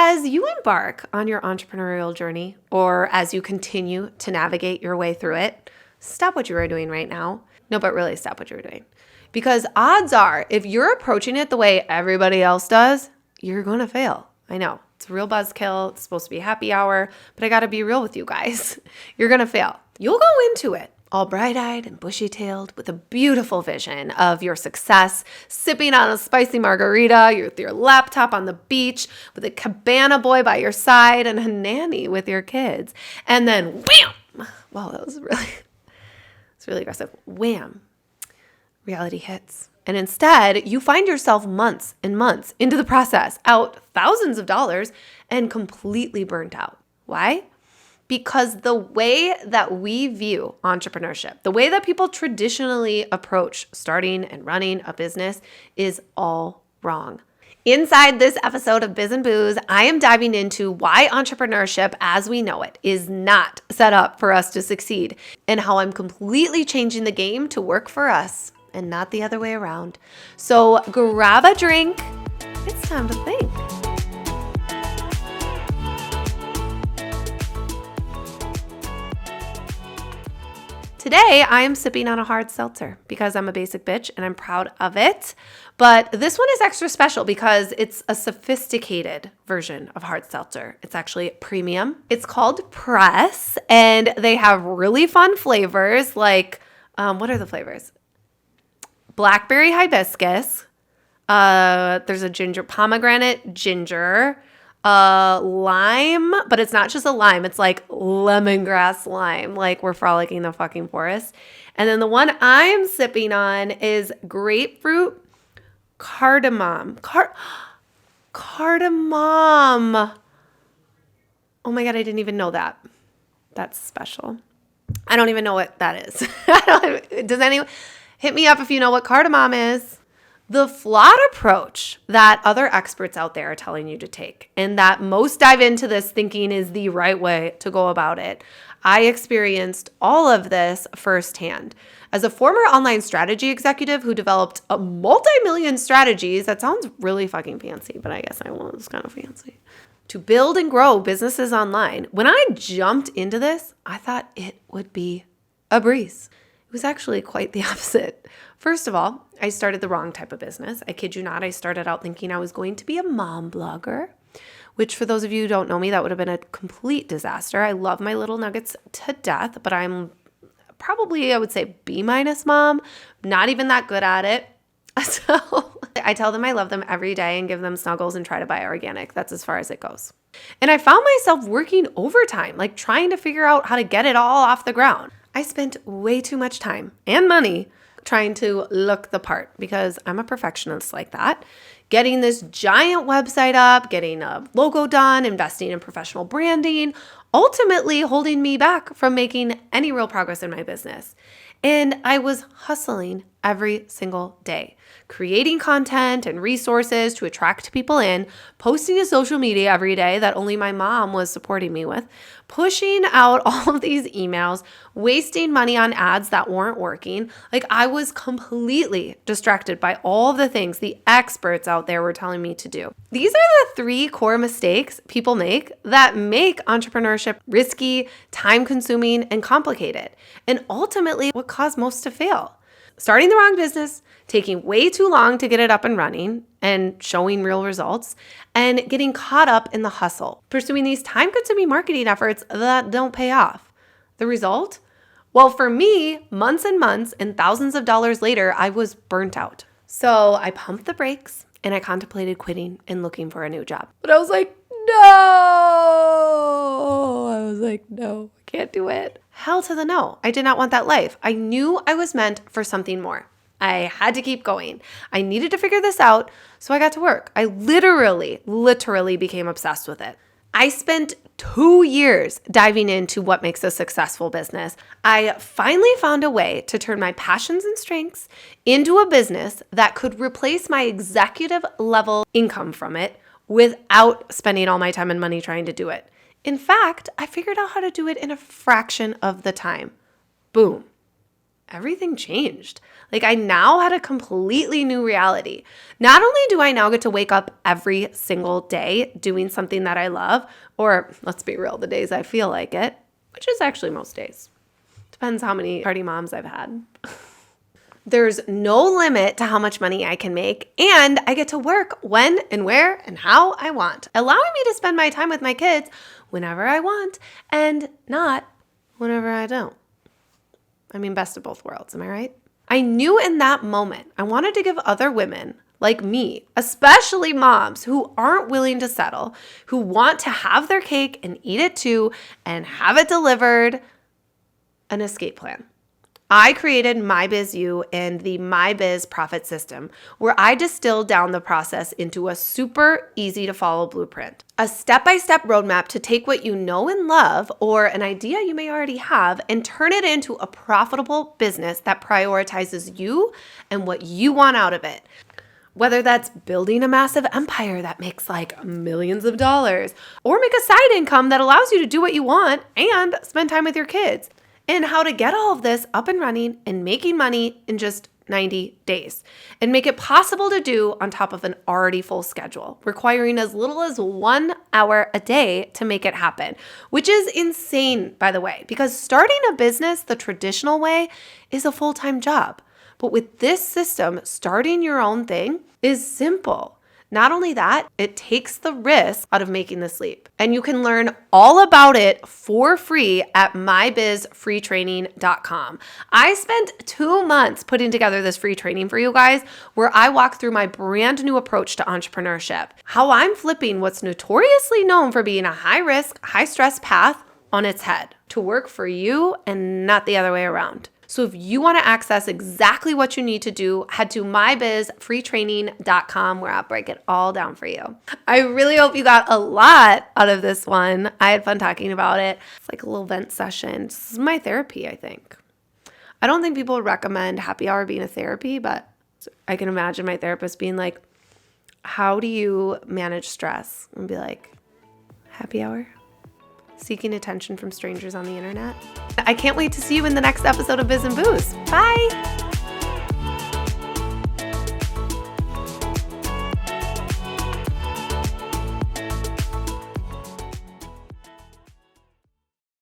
As you embark on your entrepreneurial journey, or as you continue to navigate your way through it, stop what you are doing right now. No, but really stop what you're doing. Because odds are, if you're approaching it the way everybody else does, you're going to fail. I know. It's a real buzzkill. It's supposed to be happy hour, but I got to be real with you guys. You're going to fail. You'll go into it all bright-eyed and bushy-tailed with a beautiful vision of your success, sipping on a spicy margarita, with your laptop on the beach, with a cabana boy by your side and a nanny with your kids. And then wham! Wow, that was really aggressive. Wham! Reality hits. And instead, you find yourself months and months into the process, out thousands of dollars, and completely burnt out. Why? Because the way that we view entrepreneurship, the way that people traditionally approach starting and running a business is all wrong. Inside this episode of Biz Booze, I am diving into why entrepreneurship as we know it is not set up for us to succeed, and how I'm completely changing the game to work for us and not the other way around. So grab a drink. It's time to think. Today, I am sipping on a hard seltzer because I'm a basic bitch and I'm proud of it. But this one is extra special because it's a sophisticated version of hard seltzer. It's actually premium. It's called Press, and they have really fun flavors like, what are the flavors? Blackberry hibiscus. There's a ginger, pomegranate ginger. Lime, but it's not just a lime. It's like lemongrass lime, like we're frolicking in the fucking forest. And then the one I'm sipping on is grapefruit cardamom. Cardamom. Oh my God, I didn't even know that. That's special. I don't even know what that is. Does anyone hit me up if you know what cardamom is? The flawed approach that other experts out there are telling you to take, and that most dive into this thinking is the right way to go about it. I experienced all of this firsthand. As a former online strategy executive who developed a multi-million strategies, that sounds really fucking fancy, but I guess I was kind of fancy, to build and grow businesses online. When I jumped into this, I thought it would be a breeze. It was actually quite the opposite. First of all, I started the wrong type of business. I kid you not, I started out thinking I was going to be a mom blogger, which for those of you who don't know me, that would have been a complete disaster. I love my little nuggets to death, but I'm probably, I would say, B- mom, not even that good at it. So I tell them I love them every day and give them snuggles and try to buy organic. That's as far as it goes. And I found myself working overtime, like trying to figure out how to get it all off the ground. I spent way too much time and money trying to look the part because I'm a perfectionist like that. Getting this giant website up, getting a logo done, investing in professional branding, ultimately holding me back from making any real progress in my business. And I was hustling every single day, creating content and resources to attract people in, posting to social media every day that only my mom was supporting me with, pushing out all of these emails, wasting money on ads that weren't working. Like I was completely distracted by all of the things the experts out there were telling me to do. These are the 3 core mistakes people make that make entrepreneurship risky, time-consuming, and complicated, and ultimately what cause most to fail. Starting the wrong business, taking way too long to get it up and running and showing real results, and getting caught up in the hustle, pursuing these time-consuming marketing efforts that don't pay off. The result? Well, for me, months and months and thousands of dollars later, I was burnt out. So I pumped the brakes and I contemplated quitting and looking for a new job. But I was like, no, I can't do it. Hell to the no. I did not want that life. I knew I was meant for something more. I had to keep going. I needed to figure this out, so I got to work. I literally became obsessed with it. I spent 2 years diving into what makes a successful business. I finally found a way to turn my passions and strengths into a business that could replace my executive level income from it without spending all my time and money trying to do it. In fact, I figured out how to do it in a fraction of the time. Boom. everything changed. Like I now had a completely new reality. Not only do I now get to wake up every single day doing something that I love, or let's be real, the days I feel like it, which is actually most days. Depends how many party moms I've had. There's no limit to how much money I can make, and I get to work when and where and how I want, allowing me to spend my time with my kids whenever I want and not whenever I don't. I mean, best of both worlds, am I right? I knew in that moment I wanted to give other women like me, especially moms who aren't willing to settle, who want to have their cake and eat it too and have it delivered, an escape plan. I created My Biz U and the My Biz Profit System, where I distilled down the process into a super easy to follow blueprint, a step-by-step roadmap to take what you know and love or an idea you may already have and turn it into a profitable business that prioritizes you and what you want out of it. Whether that's building a massive empire that makes like millions of dollars or make a side income that allows you to do what you want and spend time with your kids. And how to get all of this up and running and making money in just 90 days and make it possible to do on top of an already full schedule, requiring as little as 1 hour a day to make it happen, which is insane, by the way, because starting a business the traditional way is a full-time job. But with this system, starting your own thing is simple. Not only that, it takes the risk out of making this leap. And you can learn all about it for free at mybizfreetraining.com. I spent 2 months putting together this free training for you guys where I walk through my brand new approach to entrepreneurship, how I'm flipping what's notoriously known for being a high-risk, high-stress path on its head to work for you and not the other way around. So if you want to access exactly what you need to do, head to mybizfreetraining.com where I'll break it all down for you. I really hope you got a lot out of this one. I had fun talking about it. It's like a little vent session. This is my therapy, I think. I don't think people would recommend happy hour being a therapy, but I can imagine my therapist being like, how do you manage stress? And be like, happy hour? Seeking attention from strangers on the internet. I can't wait to see you in the next episode of Biz Booze. Bye.